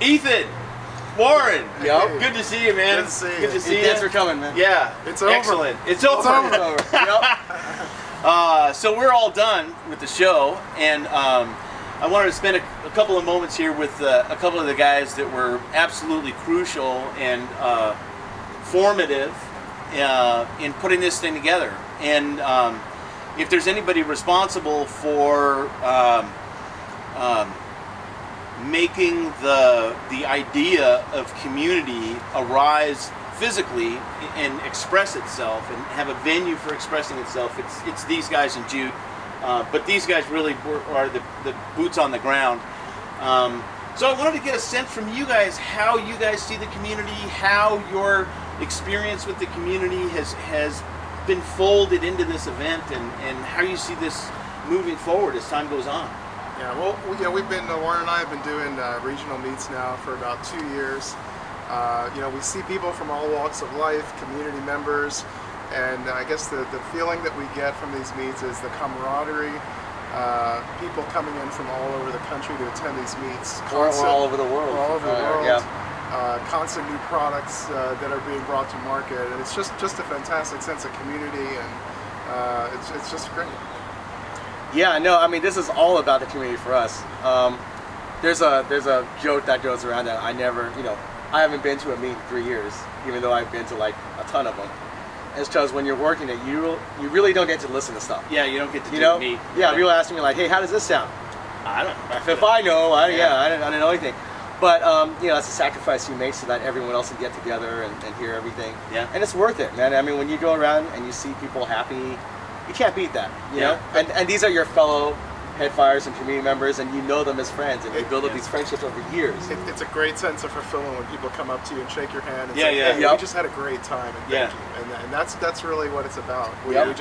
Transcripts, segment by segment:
Ethan, Warren. Yep. Good to see you, man. Good to see you. Good to see you. Thanks for coming, man. Yeah. It's over. Excellent. It's over. Yep. So we're all done with the show, and I wanted to spend a couple of moments here with a couple of the guys that were absolutely crucial and formative in putting this thing together. And if there's anybody responsible for making the idea of community arise physically and express itself and have a venue for expressing itself, it's these guys in Jute. But these guys really are the boots on the ground. So I wanted to get a sense from you guys how you guys see the community, how your experience with the community has been folded into this event, and how you see this moving forward as time goes on. Yeah, well, we've been, Warren and I have been doing regional meets now for about 2 years. We see people from all walks of life, community members, and I guess the feeling that we get from these meets is the camaraderie, people coming in from all over the country to attend these meets. Or all over the world. All over the world. Yeah. Constant new products that are being brought to market, and it's just a fantastic sense of community, and it's just great. Yeah, no, I mean, this is all about the community for us. There's a joke that goes around that I never, I haven't been to a meet in 3 years, even though I've been to like a ton of them. It's because when you're working it, you really don't get to listen to stuff. Yeah, you don't get to do meet. Yeah, people ask me like, hey, how does this sound? I don't know. If I know, I didn't know anything. But it's a sacrifice you make so that everyone else can get together and hear everything. Yeah. And it's worth it, man. I mean, when you go around and you see people happy, you can't beat that, you know? And these are your fellow headfires and community members, and you know them as friends, and you build up these friendships over years. It's a great sense of fulfillment when people come up to you and shake your hand and say, hey, we just had a great time, and thank you. And that's really what it's about. We want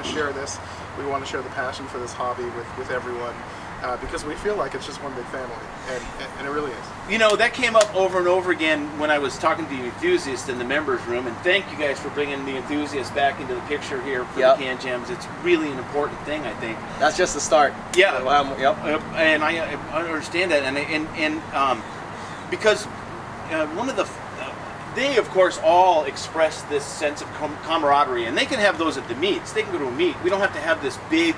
to share this. We want to share the passion for this hobby with everyone. Because we feel like it's just one big family, and it really is. That came up over and over again when I was talking to the enthusiasts in the members room, and thank you guys for bringing the enthusiasts back into the picture here for the CanJams. It's really an important thing, I think. That's just the start. Yeah. And I understand that, and because one of the they of course all express this sense of camaraderie, and they can have those at the meets. They can go to a meet. We don't have to have this big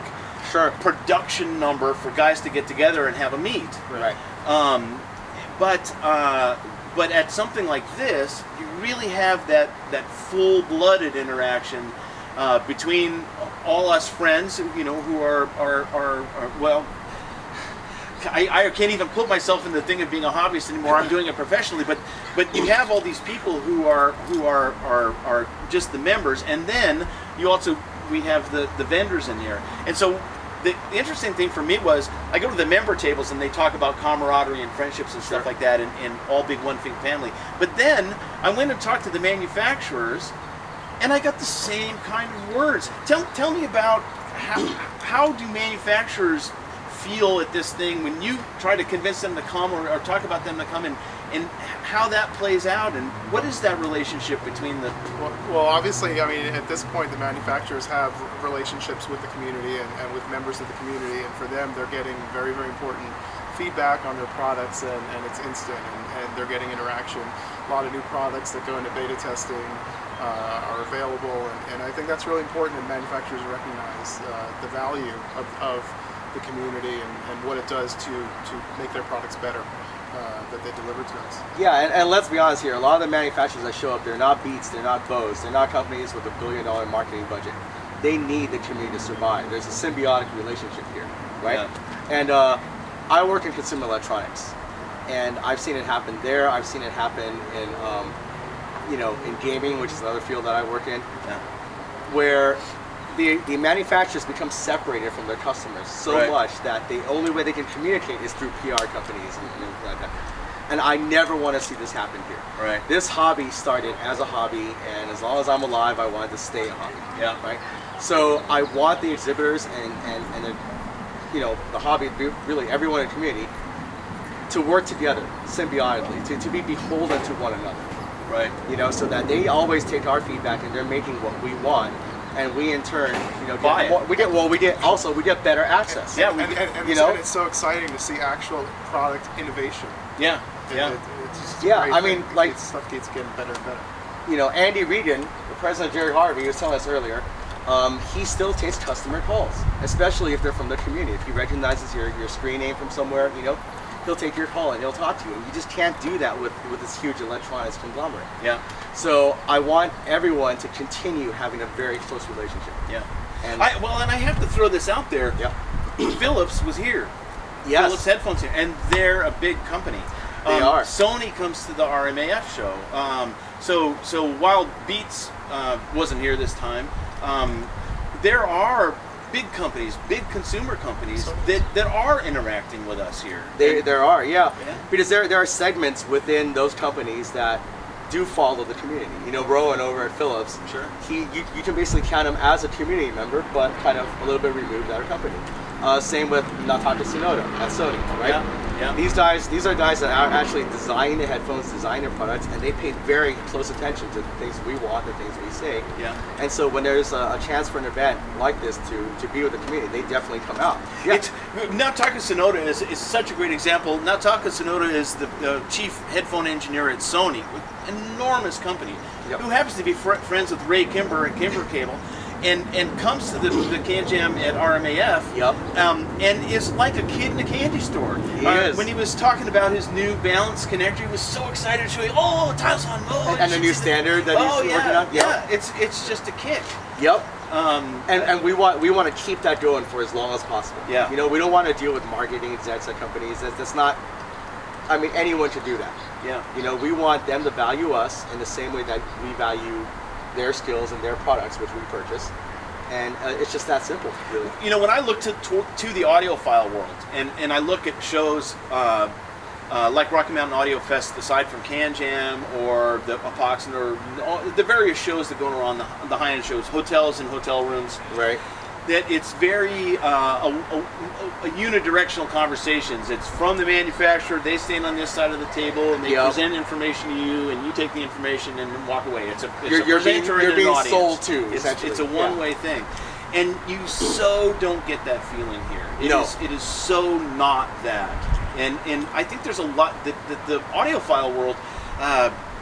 production number for guys to get together and have a meet. Right. But at something like this, you really have that full-blooded interaction between all us friends, who are well. I can't even put myself in the thing of being a hobbyist anymore. I'm doing it professionally, but you have all these people who are just the members, and then we have the vendors in here, and so. The interesting thing for me was I go to the member tables and they talk about camaraderie and friendships and stuff like that, and all big one big family. But then I went and talked to the manufacturers, and I got the same kind of words. Tell me about how do manufacturers feel at this thing when you try to convince them to come or talk about them to come and how that plays out, and what is that relationship between the... Well, obviously, I mean, at this point, the manufacturers have relationships with the community and with members of the community, and for them, they're getting very, very important feedback on their products, and it's instant, and they're getting interaction. A lot of new products that go into beta testing are available, and I think that's really important, and manufacturers recognize the value of the community and what it does to make their products better. That they deliver to us. Yeah, and let's be honest here, a lot of the manufacturers that show up, they're not Beats, they're not Bose, they're not companies with $1 billion marketing budget. They need the community to survive. There's a symbiotic relationship here, right? Yeah. And I work in consumer electronics, and I've seen it happen there. I've seen it happen in, in gaming, which is another field that I work in, where the manufacturers become separated from their customers so much that the only way they can communicate is through PR companies and things like that. And I never want to see this happen here. Right. This hobby started as a hobby, and as long as I'm alive, I want it to stay a hobby. Yeah. Right. So I want the exhibitors and the hobby, really everyone in the community, to work together symbiotically, to be beholden to one another. Right. So that they always take our feedback and they're making what we want. And we in turn, we get better access. Yeah, and it's so exciting to see actual product innovation. Yeah. Yeah. It's just Yeah, great I mean, thing. like- stuff keeps getting better and better. Andy Regan, the president of Jerry Harvey, was telling us earlier, he still takes customer calls, especially if they're from the community. If he recognizes your screen name from somewhere, he'll take your call and he'll talk to you. And you just can't do that with this huge electronics conglomerate. Yeah. So I want everyone to continue having a very close relationship. Yeah. And I have to throw this out there. yeah, Philips was here. yes, Philips headphones here, and they're a big company. They are. Sony comes to the RMAF show. So while Beats wasn't here this time, there are big companies, big consumer companies that are interacting with us here. there are, yeah. Yeah. Because there are segments within those companies that do follow the community. Rowan over at Philips, Sure. you can basically count him as a community member, but kind of a little bit removed out of company. Same with Nataka Tsunoda at Sony, right? Yeah. These are guys that are actually designing the headphones, designing their products, and they pay very close attention to the things we want, the things we say. Yeah. And so when there's a chance for an event like this to be with the community, they definitely come out. Yeah. Nataka Tsunoda is such a great example. Nataka Tsunoda is the chief headphone engineer at Sony, with enormous company, Yep. who happens to be friends with Ray Kimber at Kimber Cable, and comes to the CanJam at RMAF, Yep. and is like a kid in a candy store. He is. When he was talking about his new balance connector, he was so excited to show you, Tileson, And the new standard that he's working on? Yeah, it's just a kick. Yep. Um, And we want to keep that going for as long as possible. Yeah. We don't want to deal with marketing execs at companies. That's not. I mean, anyone should do that. yeah. We want them to value us in the same way that we value their skills and their products, which we purchase. And it's just that simple, really. When I look to the audiophile world, and I look at shows like Rocky Mountain Audio Fest, aside from CanJam or the Apoxin or the various shows that go around the high-end shows, hotels and hotel rooms, Right. that it's very a unidirectional conversations. It's from the manufacturer, they stand on this side of the table, and they Yep. present information to you, and you take the information and walk away. It's a You're being presenter and an audience. sold to, It's essentially. a one-way thing. And you so don't get that feeling here. No. It is so not that. And I think there's a lot that the audiophile world,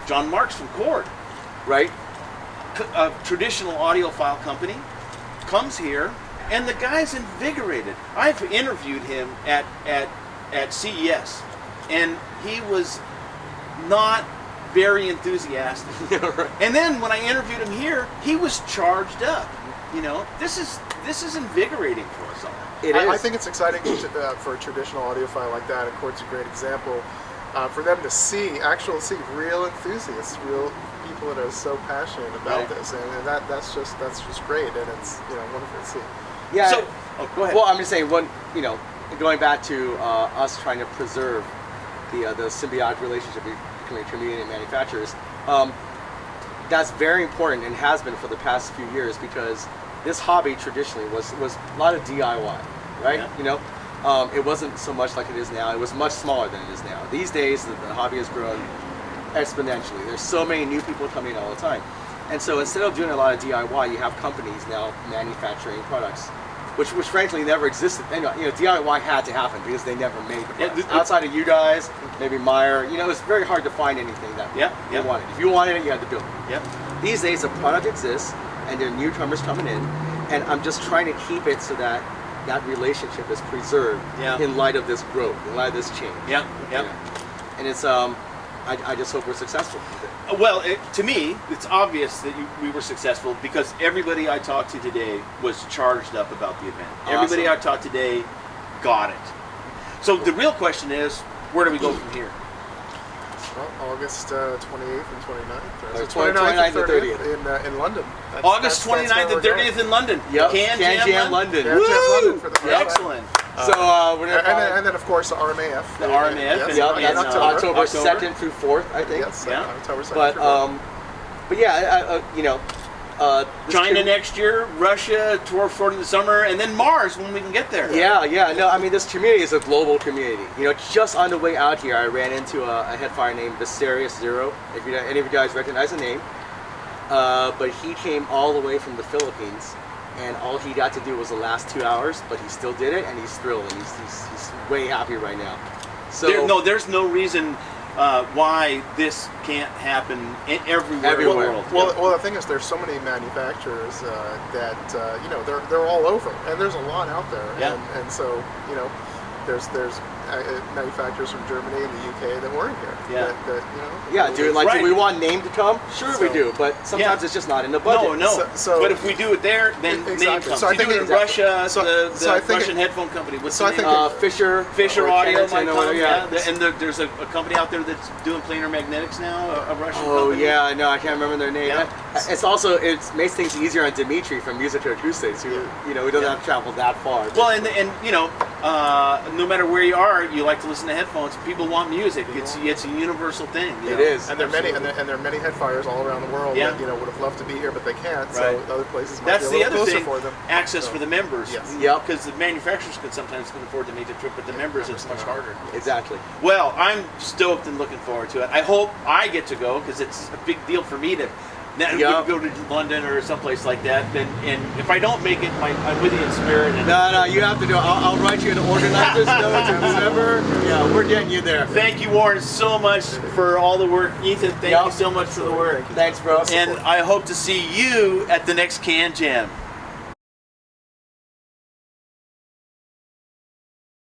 John Marks from Cord, Right. a traditional audiophile company, comes here, and the guy's invigorated. I've interviewed him at CES, and he was not very enthusiastic. Right. And then when I interviewed him here, he was charged up. This is invigorating for us all. It is. I think it's exciting for a traditional audiophile like that, and Cord's a great example, for them to see real enthusiasts, real people that are so passionate about Right. this, and that's just great, and it's wonderful to see. Yeah. So, go ahead. Well, I'm just saying, going back to us trying to preserve the symbiotic relationship between community and manufacturers, that's very important and has been for the past few years, because this hobby traditionally was a lot of DIY, right? Yeah. It wasn't so much like it is now. It was much smaller than it is now. These days, the hobby has grown exponentially. There's so many new people coming in all the time. And so instead of doing a lot of DIY, you have companies now manufacturing products, which frankly never existed. And, DIY had to happen because they never made the products. Outside of you guys, maybe Meyer, it's very hard to find anything that you wanted. If you wanted it, you had to build it. Yep. These days, the product exists, and there are newcomers coming in, and I'm just trying to keep it so that that relationship is preserved in light of this growth, in light of this change. Yep. And it's I just hope we're successful with it. Well, to me, it's obvious that we were successful because everybody I talked to today was charged up about the event. Awesome. Everybody I talked to today got it. So the real question is, where do we go from here? Well, August 28th and 29th. Or 29th and 30th in London. August 29th and 30th in London. Yep. CanJam London. CanJam London for the first time. Excellent. So we're gonna And then, of course, the RMAF. The RMAF, Yes, yeah, in that's October. October 2nd through 4th, I think. Yes, Yeah. October 2nd. But through 4th. but yeah, this China could- next year, Russia, tour forward in the summer, and then Mars when we can get there. Yeah. No, I mean, this community is a global community. Just on the way out here, I ran into a headfire named Viserious Zero. If any of you guys recognize the name, but he came all the way from the Philippines, and all he got to do was the last 2 hours, but he still did it, and he's thrilled, and he's way happy right now. So There's no reason why this can't happen everywhere in the Everywhere. world. Well, the thing is, there's so many manufacturers that you know they're all over, and there's a lot out there. Yeah. And so you know, there's manufacturers from Germany and the UK that weren't here. Yeah. That you know. Yeah, dude. Like, Right. do we want name to come? Sure, we So- do. But sometimes Yeah. it's just not in the budget. No. So- but if we do it there, then Exactly. name comes. So I You think do it in exactly. Russia, So- the so I think Russian headphone company. What's so the I name? think Fisher Fisher or Audio Kennington might or come. whatever, Yeah. And there's a company out there that's doing planar magnetics now, a Russian Oh company. yeah, no, I can't remember their name. Yeah. It's also it makes things easier on Dimitri from Music to Acoustics, who who doesn't Yeah. have to travel that far. Well, and you know, no matter where you are, you like to listen to headphones. People want music. It's a universal thing. You It know? is. And there are many, Absolutely. and there are many headfires all around the world Yeah. that would have loved to be here, but they can't. Right. So other places might That's be a the little other closer thing. for them. Access So- for the members. Yes. Yep. Because the manufacturers can sometimes afford to make the trip, but the members it's much harder. Exactly. Well, I'm stoked and looking forward to it. I hope I get to go because it's a big deal for me to now Yeah. go to London or someplace like that. And if I don't make it, I'm with you in spirit. And No, you have to do it. I'll write you an organizer's note or whatever. Yeah, we're getting you there. thank you, Warren, so much for all the work. Ethan, thank Yep. you so much for the work. Thanks, bro. And I hope to see you at the next CanJam.